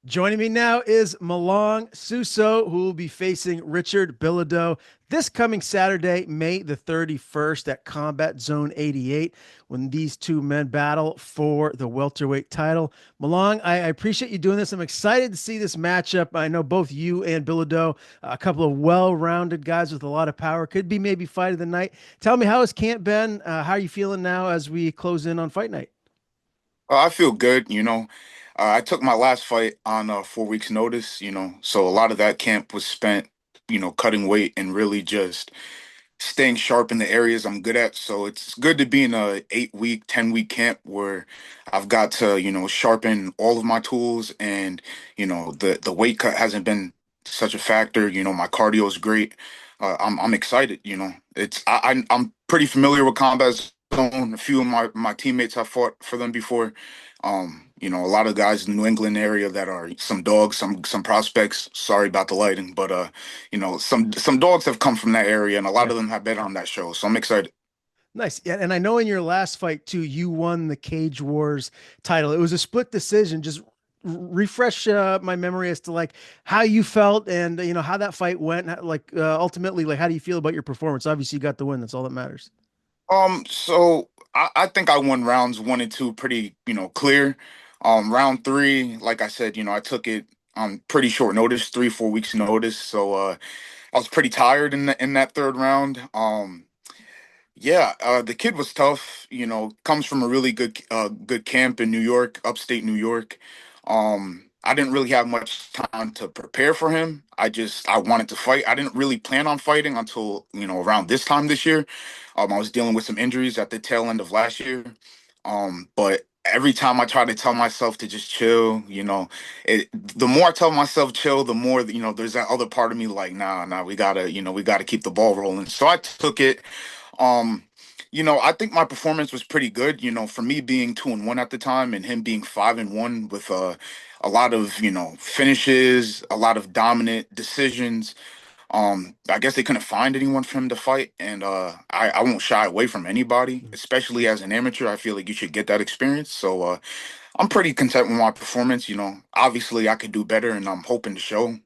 Joining me now is Malang Susso, who will be facing Richard Bilodeau this coming Saturday, May the 31st at Combat Zone 88, when these two men battle for the welterweight title. Malang, I appreciate you doing this. I'm excited to see this matchup. I know both you and Bilodeau, a couple of well-rounded guys with a lot of power, could be maybe fight of the night. Tell me, how has camp been? How are you feeling now as we close in on fight night? I feel good. I took my last fight on 4 weeks' notice. So a lot of that camp was spent, cutting weight and really just staying sharp in the areas I'm good at. So it's good to be in a 8 week, 10 week camp where I've got to, sharpen all of my tools, and the weight cut hasn't been such a factor. My cardio is great. I'm excited. I'm pretty familiar with combat zone. A few of my teammates have fought for them before. A lot of guys in the New England area that are some dogs, some prospects. Sorry about the lighting, but some dogs have come from that area, and a lot Yeah. of them have been on that show. So I'm excited. Nice. Yeah, and I know in your last fight too, you won the Cage Wars title. It was a split decision. Just refresh my memory as to like how you felt and how that fight went. Like ultimately, like how do you feel about your performance? Obviously, you got the win. That's all that matters. So I think I won rounds one and two pretty, clear. Round three, like I said, I took it on pretty short notice, 3, 4 weeks notice. So I was pretty tired in that third round. Yeah, the kid was tough. Comes from a really good camp in New York, upstate New York. I didn't really have much time to prepare for him. I wanted to fight. I didn't really plan on fighting until around this time this year. I was dealing with some injuries at the tail end of last year. But every time I try to tell myself to just chill, the more I tell myself chill, the more there's that other part of me like, nah, we gotta keep the ball rolling. So I took it. Um, I think my performance was pretty good. For me being 2-1 at the time and him being 5-1 with a lot of finishes, a lot of dominant decisions. I guess they couldn't find anyone for him to fight, and I won't shy away from anybody, especially as an amateur. I feel like you should get that experience. So I'm pretty content with my performance. Obviously I could do better, and I'm hoping to show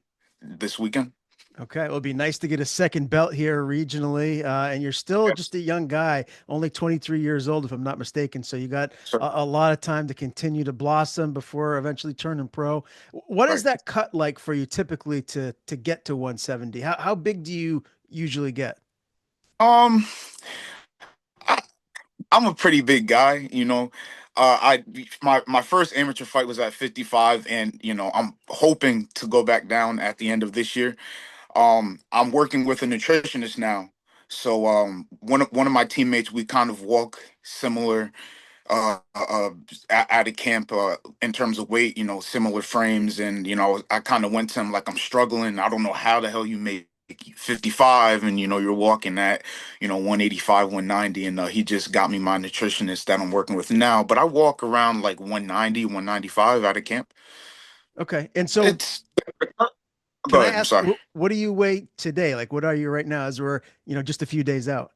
this weekend. Okay, well, it'd be nice to get a second belt here regionally, and you're still Yes, just a young guy, only 23 years old, if I'm not mistaken. So you got sir. a lot of time to continue to blossom before eventually turning pro. What is Right. that cut like for you typically to get to 170? How big do you usually get? Um, I, I'm a pretty big guy. My first amateur fight was at 55, and I'm hoping to go back down at the end of this year. I'm working with a nutritionist now, so one of my teammates, we kind of walk similar at a camp in terms of weight, similar frames, and I kind of went to him like, I'm struggling. I don't know how the hell you make 55, and you're walking at 185, 190, and he just got me my nutritionist that I'm working with now. But I walk around like 190, 195 at a camp. Okay, and so It's can Go I ahead. I'm ask, sorry. what do you weigh today? Like, what are you right now as we're just a few days out?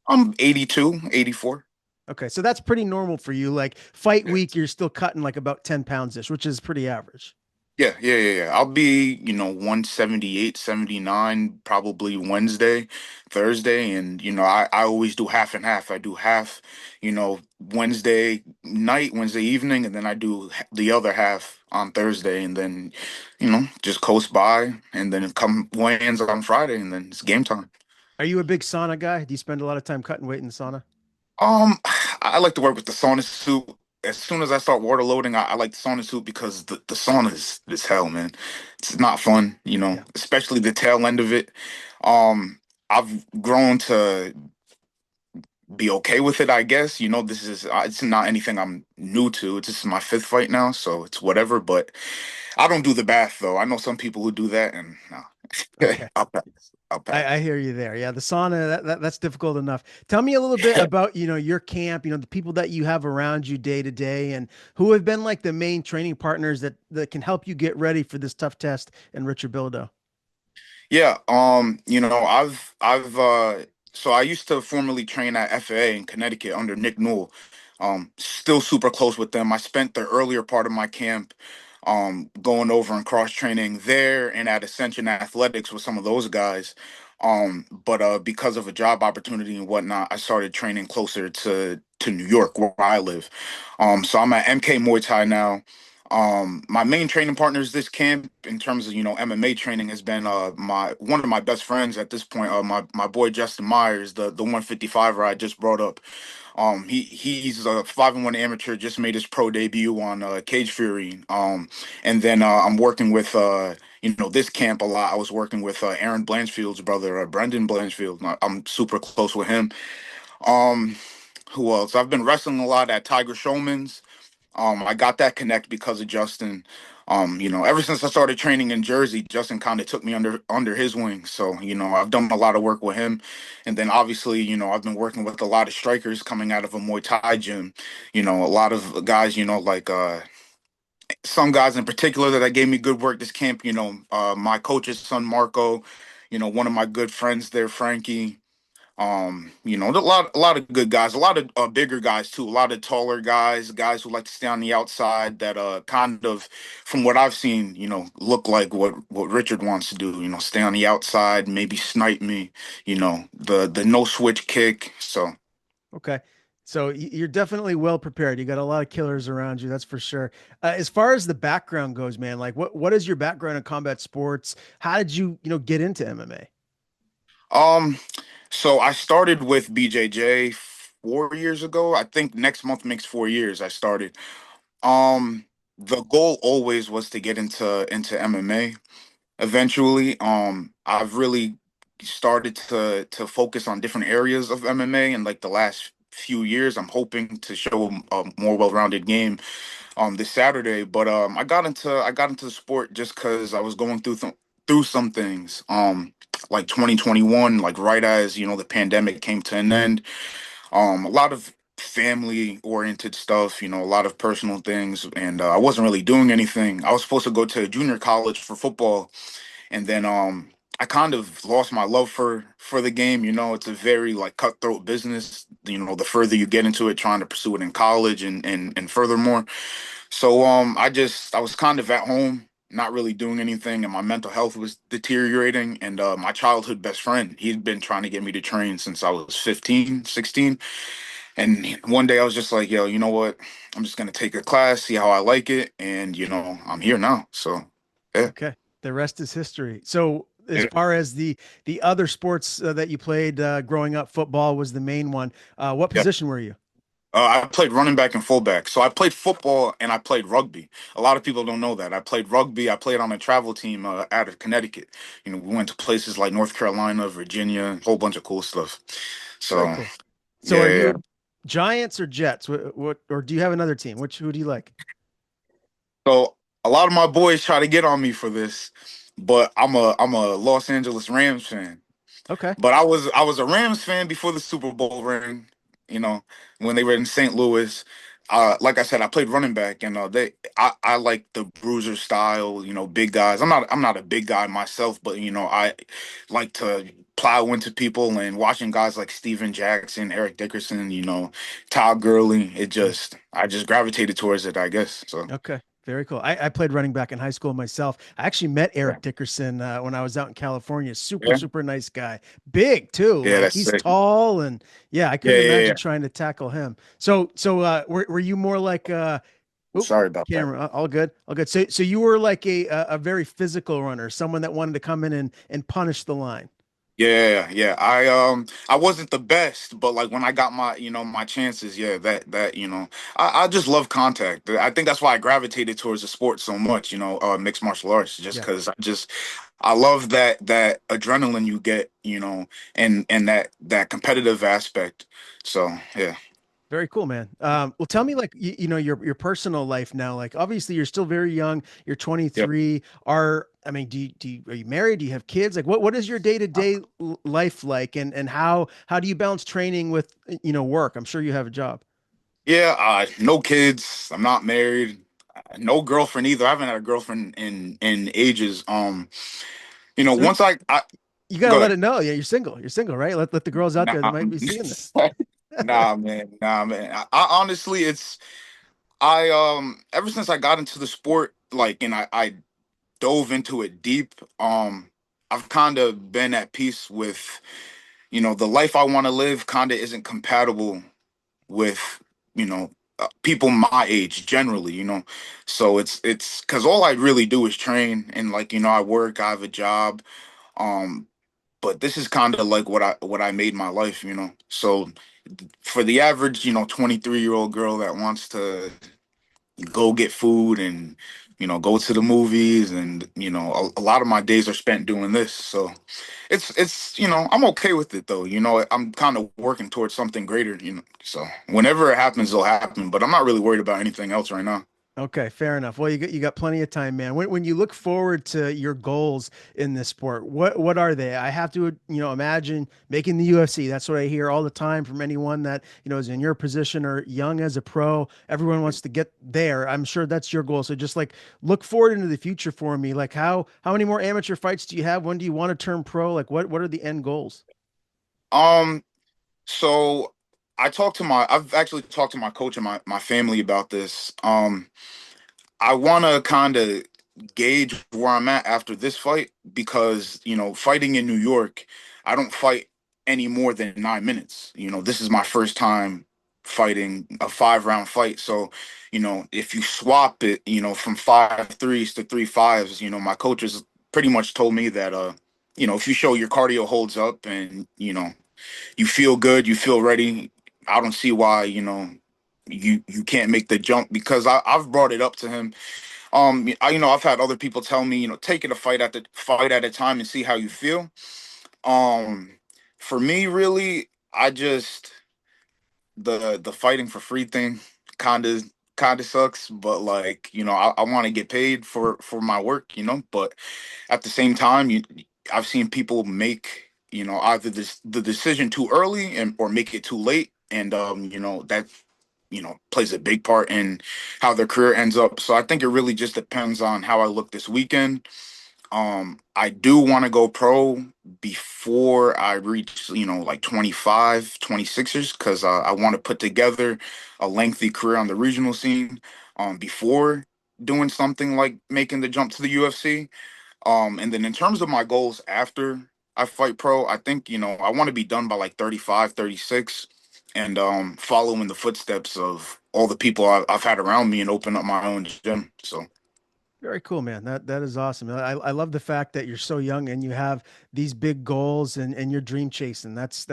I'm 82, 84. Okay, so that's pretty normal for you. Like fight week, you're still cutting like about 10 pounds ish, which is pretty average. Yeah. I'll be, 178, 79, probably Wednesday, Thursday. And, I always do half and half. I do half, Wednesday night, Wednesday evening, and then I do the other half on Thursday. And then, just coast by, and then come weigh-ins on Friday, and then it's game time. Are you a big sauna guy? Do you spend a lot of time cutting weight in the sauna? Um, I like to work with the sauna suit. As soon as I start water loading, I like the sauna suit because the sauna is hell, man. It's not fun, Yeah. especially the tail end of it. I've grown to be okay with it, I guess. This is it's not anything I'm new to. It's just my fifth fight now, so it's whatever. But I don't do the bath though. I know some people who do that, and no, Okay. I'll pass. I'll I pass. hear you there. Yeah, the sauna that's difficult enough. Tell me a little bit about your camp. The people that you have around you day to day, and who have been like the main training partners that can help you get ready for this tough test. And Richard Bilodeau. Yeah, I've So I used to formerly train at FAA in Connecticut under Nick Newell. Still super close with them. I spent the earlier part of my camp going over and cross training there and at Ascension Athletics with some of those guys. But because of a job opportunity and whatnot, I started training closer to New York where I live. So I'm at MK Muay Thai now. My main training partners this camp in terms of MMA training has been my one of my best friends at this point, my boy Justin Myers, the 155er I just brought up. He's a 5-1 amateur, just made his pro debut on Cage Fury. And then I'm working with this camp a lot. I was working with Aaron Blanchfield's brother, Brendan Blanchfield. I'm super close with him. Um, who else? I've been wrestling a lot at Tiger Showman's. I got that connect because of Justin. Ever since I started training in Jersey, Justin kind of took me under his wing. So, I've done a lot of work with him. And then obviously, I've been working with a lot of strikers coming out of a Muay Thai gym. A lot of guys, like some guys in particular that gave me good work this camp, my coach's son Marco, one of my good friends there, Frankie. A lot of good guys, a lot of bigger guys too, a lot of taller guys who like to stay on the outside that kind of, from what I've seen, look like what Richard wants to do. Stay on the outside, maybe snipe me. The no switch kick. So Okay. So you're definitely well prepared. You got a lot of killers around you, that's for sure. As far as the background goes, man, like what is your background in combat sports? How did you get into MMA? um, so I started with BJJ 4 years ago. I think next month makes 4 years I started. Um, the goal always was to get into MMA eventually. I've really started to focus on different areas of MMA in like the last few years. I'm hoping to show a more well-rounded game this Saturday. But I got into the sport just because I was going through some things. Like 2021, like right as the pandemic came to an end. A lot of family oriented stuff, a lot of personal things, and I wasn't really doing anything. I was supposed to go to junior college for football, and then I kind of lost my love for the game. It's a very like cutthroat business. The further you get into it, trying to pursue it in college and furthermore. So I was kind of at home, not really doing anything, and my mental health was deteriorating. And my childhood best friend, he'd been trying to get me to train since I was 15, 16. And one day I was just like, yo, you know what? I'm just gonna take a class, see how I like it, and I'm here now. So yeah. Okay. The rest is history. So as far as the other sports that you played growing up, football was the main one. What Yeah. position were you? I played running back and fullback. So I played football and I played rugby. A lot of people don't know that. I played rugby. I played on a travel team out of Connecticut. We went to places like North Carolina, Virginia, a whole bunch of cool stuff. Very So cool. So yeah, are yeah, yeah. you Giants or Jets? What or do you have another team? Who do you like? So a lot of my boys try to get on me for this, but I'm a Los Angeles Rams fan. Okay. But I was a Rams fan before the Super Bowl ring, you know, when they were in St. Louis. Like I said, I played running back, and I like the bruiser style, big guys. I'm not a big guy myself, but I like to plow into people, and watching guys like Steven Jackson, Eric Dickerson, Todd Gurley. I just gravitated towards it, I guess. So Okay. Very cool. I played running back in high school myself. I actually met yeah, Eric Dickerson when I was out in California. Super, yeah, super nice guy. Big too. yeah, Like that's he's sick. tall and yeah, I Yeah, couldn't yeah, imagine yeah. trying to tackle him. So were you more like oop, Sorry about that. camera, all good. All good. So you were like a very physical runner, someone that wanted to come in and punish the line. Yeah, yeah. I wasn't the best, but like when I got my chances, yeah, I just love contact. I think that's why I gravitated towards the sport so much, mixed martial arts, just Yeah. because I love that adrenaline you get, and that competitive aspect. So yeah. Very cool, man. Well, tell me, like, your personal life now. Like, obviously, you're still very young. You're Yep. 23. I mean, are you married? Do you have kids? Like, what is your day to day life like, and how do you balance training with work? I'm sure you have a job. Yeah, no kids. I'm not married. No girlfriend either. I haven't had a girlfriend in ages. So, Once I You got to Go let ahead. it know. Yeah, you're single. You're single, right? Let the girls out there that Nah, might be seeing this. nah, man. I honestly, I ever since I got into the sport, like, and I dove into it deep, I've kind of been at peace with, the life I want to live kind of isn't compatible with, people my age generally, so it's because all I really do is train, and like, I work, I have a job, um but this is kind of like what I made my life, so for the average, 23-year-old girl that wants to go get food and go to the movies, and a lot of my days are spent doing this, so it's I'm okay with it though. I'm kind of working towards something greater, so whenever it happens it'll happen, but I'm not really worried about anything else right now. Okay, fair enough. Well, you got plenty of time, man. When you look forward to your goals in this sport, what are they? I have to, imagine making the UFC. That's what I hear all the time from anyone that, is in your position or young as a pro. Everyone wants to get there. I'm sure that's your goal. So just like look forward into the future for me. Like how many more amateur fights do you have? When do you want to turn pro? Like what are the end goals? um so I've actually talked to my coach and my family about this. I want to kind of gauge where I'm at after this fight, because, fighting in New York, I don't fight any more than 9 minutes. This is my first time fighting a 5 round fight. So, if you swap it, from 5 threes to 3 5s, my coaches pretty much told me that, if you show your cardio holds up and, you feel good, you feel ready, I don't see why, you can't make the jump, because I've brought it up to him. I've had other people tell me, take it a fight at a time and see how you feel. Um, for me, really, I just the fighting for free thing kind of sucks, but like, I want to get paid for my work, but at the same time, I've seen people make, either the decision too early and or make it too late, and that plays a big part in how their career ends up. So I think it really just depends on how I look this weekend. I do want to go pro before I reach, like 25, 26ers, because I want to put together a lengthy career on the regional scene before doing something like making the jump to the UFC. And then in terms of my goals after I fight pro, I think, I want to be done by like 35, 36, and following the footsteps of all the people I've had around me and open up my own gym. So Very cool, man. That is awesome. I love the fact that you're so young and you have these big goals and you're dream chasing. That's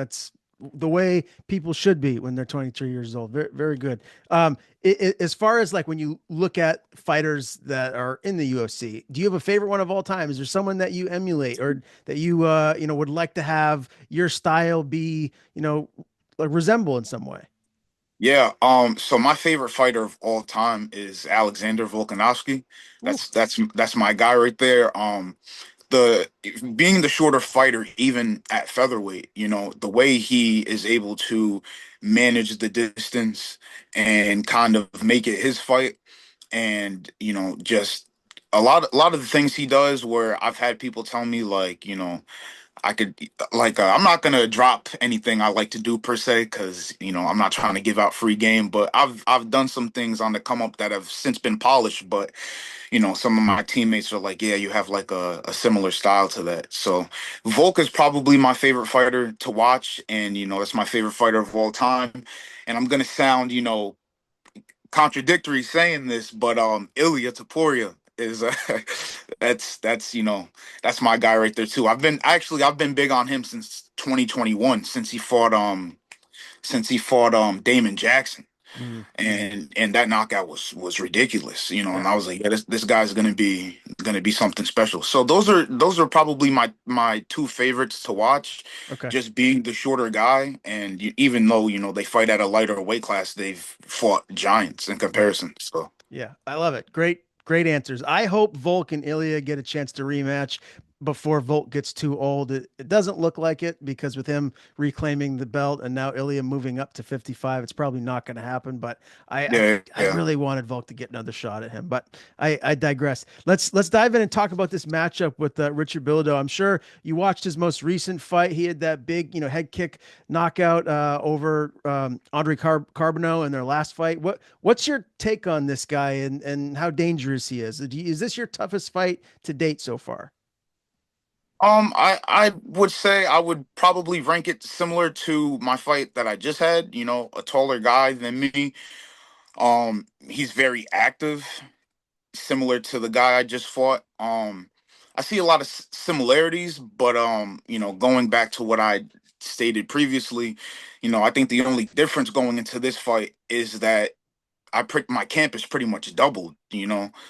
the way people should be when they're 23 years old. Very very good. As far as like when you look at fighters that are in the UFC, do you have a favorite one of all time? Is there someone that you emulate or that you would like to have your style be, like resemble in some way? yeah, so my favorite fighter of all time is Alexander Volkanovski. Ooh, That's my guy right there. The Being the shorter fighter, even at featherweight, the way he is able to manage the distance and kind of make it his fight, and just a lot of the things he does, where I've had people tell me, like, I could, like, I'm not gonna drop anything I like to do per se, because I'm not trying to give out free game, but I've done some things on the come up that have since been polished, but some of my teammates are like, yeah, you have like a similar style to that. So Volk is probably my favorite fighter to watch, and that's my favorite fighter of all time. And I'm gonna sound, contradictory saying this, but Ilya Taporia is that's that's my guy right there too. I've been big on him since 2021, since he fought Damon Jackson, mm, and that knockout was ridiculous, yeah. and I was like, yeah, this guy's gonna be something special. So those are probably my two favorites to watch, Okay. just being the shorter guy, and even though they fight at a lighter weight class, they've fought giants in Right. comparison. So Yeah, I love it. Great, great answers. I hope Volk and Ilya get a chance to rematch. before Volt gets too old. It doesn't look like it because with him reclaiming the belt and now Ilya moving up to 55, it's probably not going to happen. But I, I Yeah, I yeah. really wanted Volk to get another shot at him. But I digress. Let's dive in and talk about this matchup with Richard Bilodeau. I'm sure you watched his most recent fight. He had that big head kick knockout over Andre Carbonneau in their last fight. What's your take on this guy and how dangerous he is? Is this your toughest fight to date so far? I would say I would probably rank it similar to my fight that I just had. A taller guy than me. He's very active, similar to the guy I just fought. I see a lot of similarities, but going back to what I stated previously, I think the only difference going into this fight is that my camp is pretty much doubled.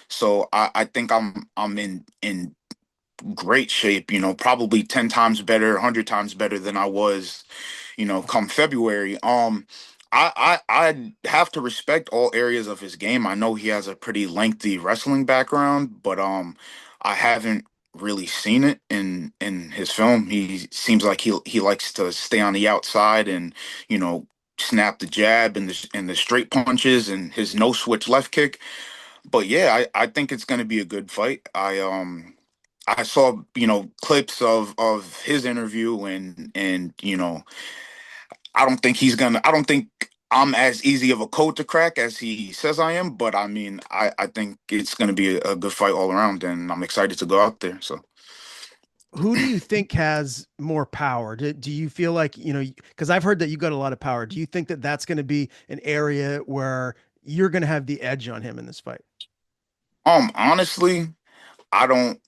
So I think I'm in great shape. Probably 10 times better, 100 times better than I was come February. I have to respect all areas of his game. I know he has a pretty lengthy wrestling background, but I haven't really seen it in his film. He seems like he likes to stay on the outside and you know snap the jab and the straight punches and his no switch left kick. But yeah, I think it's going to be a good fight. I saw clips of his interview and I don't think I'm as easy of a code to crack as he says I am, but I mean, I think it's going to be a good fight all around, and I'm excited to go out there. So, Who do you think has more power? Do you feel like, because I've heard that you got a lot of power. Do you think that that's going to be an area where you're going to have the edge on him in this fight? honestly, I don't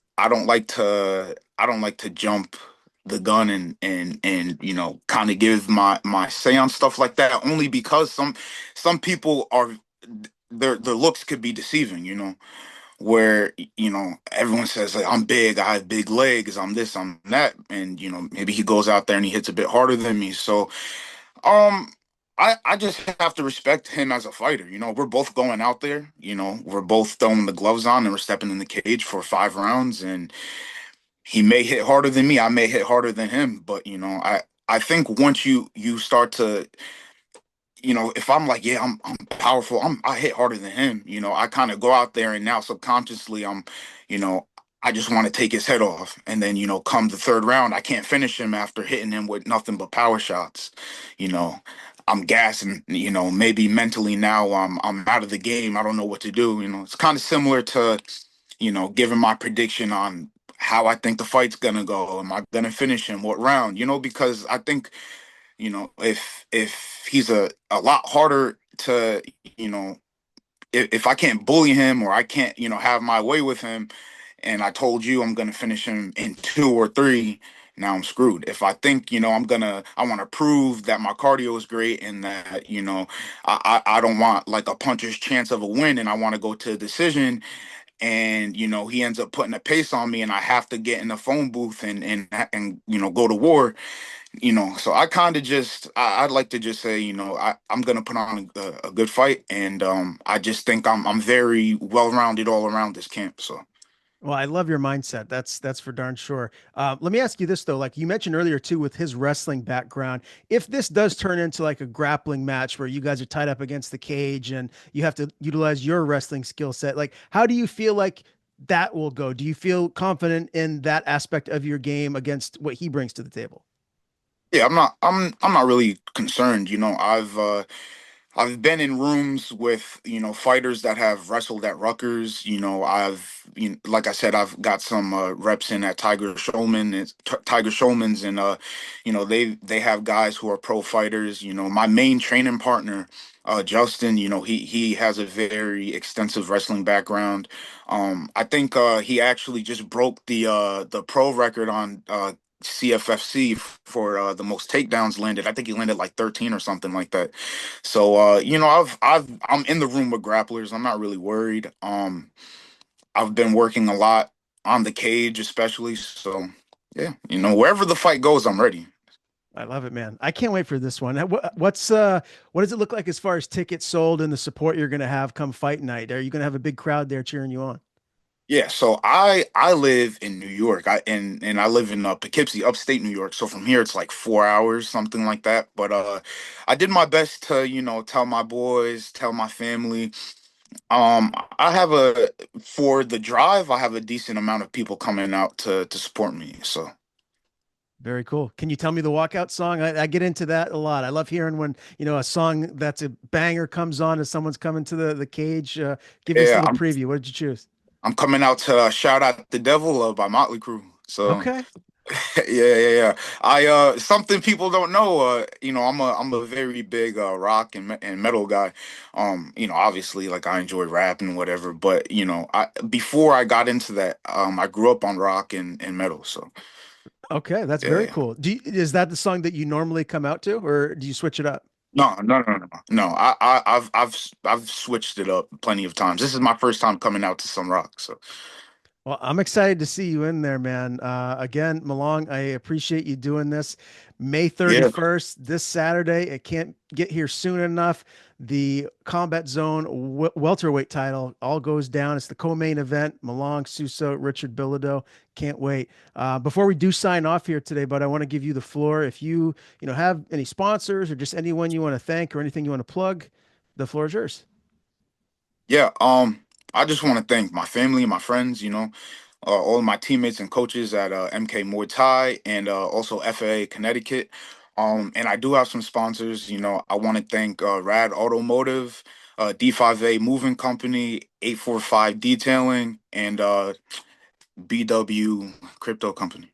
like to jump the gun and kind of give my say on stuff like that only because some people are their looks could be deceiving, where everyone says like I'm big, I have big legs, I'm this, I'm that, and maybe he goes out there and he hits a bit harder than me. So um I just have to respect him as a fighter. We're both going out there, we're both throwing the gloves on and we're stepping in the cage for 5 rounds, and he may hit harder than me, I may hit harder than him, but I think once you start to if I'm like, yeah, I'm powerful, I hit harder than him. I kind of go out there and now subconsciously you know, I just want to take his head off. And then, come the third round, I can't finish him after hitting him with nothing but power shots. You know, I'm gassing, maybe mentally now I'm out of the game. I don't know what to do. It's kind of similar to, giving my prediction on how I think the fight's gonna go. Am I gonna finish him? What round? Because I think if he's a lot harder to you know if I can't bully him or I can't have my way with him, and I told you I'm gonna finish him in 2 or 3, now I'm screwed. If I think I want to prove that my cardio is great and that I don't want like a puncher's chance of a win, and I want to go to a decision, and he ends up putting a pace on me and I have to get in the phone booth and go to war. So I kind of I'd like to just say, I'm gonna put on a good fight, and I just think I'm very well rounded all around this camp. So Well, I love your mindset. That's for darn sure. Let me ask you this though, like you mentioned earlier too, with his wrestling background, if this does turn into like a grappling match where you guys are tied up against the cage and you have to utilize your wrestling skill set, like how do you feel like that will go? Do you feel confident in that aspect of your game against what he brings to the table? yeah, I'm not really concerned. I've been in rooms with fighters that have wrestled at Rutgers. Like I said, I've got some reps in at Tiger Schulman's, and they have guys who are pro fighters. My main training partner, Justin. He has a very extensive wrestling background. I think he actually just broke the pro record on CFFC for the most takedowns landed. I think he landed like 13 or something like that. So I'm in the room with grapplers. I'm not really worried. I've been working a lot on the cage, especially. So yeah, wherever the fight goes, I'm ready. I love it, man. I can't wait for this one. What does it look like as far as tickets sold and the support you're going to have come fight night? Are you going to have a big crowd there cheering you on? Yeah, so I live in New York. And I live in Poughkeepsie, upstate New York. So from here it's like 4 hours, something like that. But I did my best to, tell my boys, tell my family. I have a for the drive, I have a decent amount of people coming out to support me. So Very cool. Can you tell me the walkout song? I get into that a lot. I love hearing when, a song that's a banger comes on as someone's coming to the cage. Give me a yeah, little preview. What did you choose? I'm coming out to shout out the devil by Motley Crue. So Okay. yeah. I something people don't know. I'm a very big rock and metal guy. Obviously, like I enjoy rap and whatever. But I before I got into that, I grew up on rock and metal. So Okay, that's very yeah. cool. Is that the song that you normally come out to, or do you switch it up? No. I've switched it up plenty of times. This is my first time coming out to some rock. So Well, I'm excited to see you in there, man. Again, Malong, I appreciate you doing this. May yeah, 31st, this Saturday. It can't get here soon enough. The Combat Zone welterweight title all goes down. It's the co-main event. Malang Susso, Richard Bilodeau. Can't wait. Before we do sign off here today, but I want to give you the floor. If you have any sponsors or just anyone you want to thank or anything you want to plug, the floor is yours. yeah. I just want to thank my family and my friends. All of my teammates and coaches at MK Muay Thai and also FAA Connecticut. And I do have some sponsors. I want to thank Rad Automotive, D5A Moving Company, 845 Detailing, and BW Crypto Company.